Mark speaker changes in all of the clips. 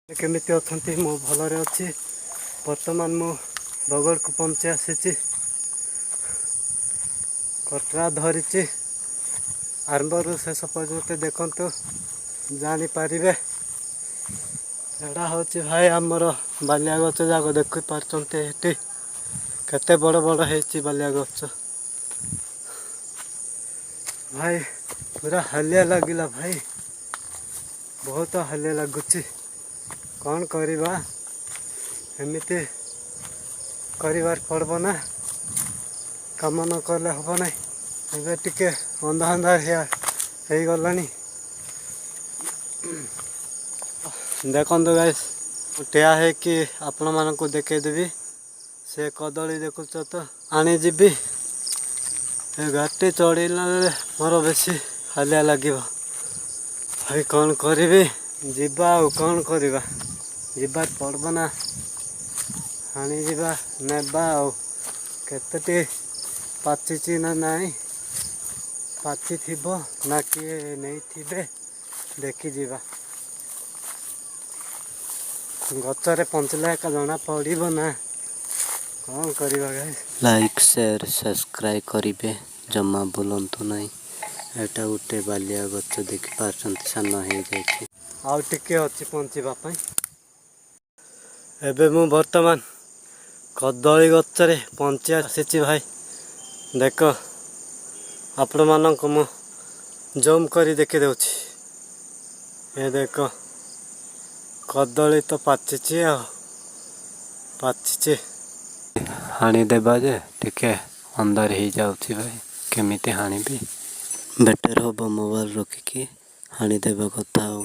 Speaker 1: केमिति अछंती मो भलरे अछि। वर्तमान मो बगड़ को पहुंची आसी कटरा धरी आरंभ शेष पर्यंत देखते जानीपारे। एटा हूँ भाई आमर बालिया गच जाक देखी पार्टी केते बड़ बड़ है बालिया गच भाई पूरा हालिया लगिला भाई बहुत हालिया लगुच कौन करवा एमती कर पड़ब ना कम न कले हम ना ए टिके अंधा अंधा हो गला देखो गाइस ठिया है कि आपण मान को देखेदेवी से कदली देखुच तो आनीजी घाटी चढ़ला मोर बेसी हालिया लगे भाई कौन करी जीवा कौन करवा जीवार पड़ब ना हाणी जीवा नेबा केते पाचिची ना नाई पाची थिबो ना किए नहीं थिबे देखी जीवा गचरे पहुँचला एक जना पड़ब ना कौन करवा गाइस।
Speaker 2: लाइक शेयर सब्सक्राइब करेंगे जमा बुलांतु नहीं। एटा उठे बालिया गच देखि पारछन सान हो जाए
Speaker 1: आउ टिके अच्छी पहुँचवाप एबे मु वर्तमान कदली गचरे पहुँची आसी भाई देख आपण मानक मु जूम करी देखी दउछि ए देख कदली तो पाचिची आ पाचिची
Speaker 2: हाणी देबा जे टिके अंदर ही जाउछि भाई केमिति हाणी भी बेटर होबो मोबाइल रखिकी हाणी देबा कथा हो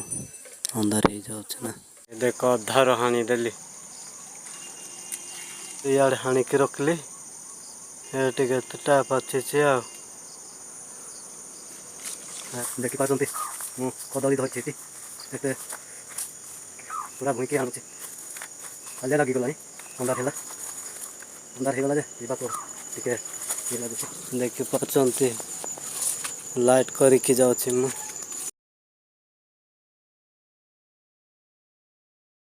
Speaker 2: अंदर ही जाउछि ना।
Speaker 1: देख अधार हाणी देली इे हाणी की रखली ये टिकेटा पाचिची आ देखी पार्टी मु कदली धरती पूरा भूई आणुची हालिया लगिगला अंधार है अंधार हो गला टे
Speaker 2: देखि पारछंती लाइट करिकी जाउछि मु।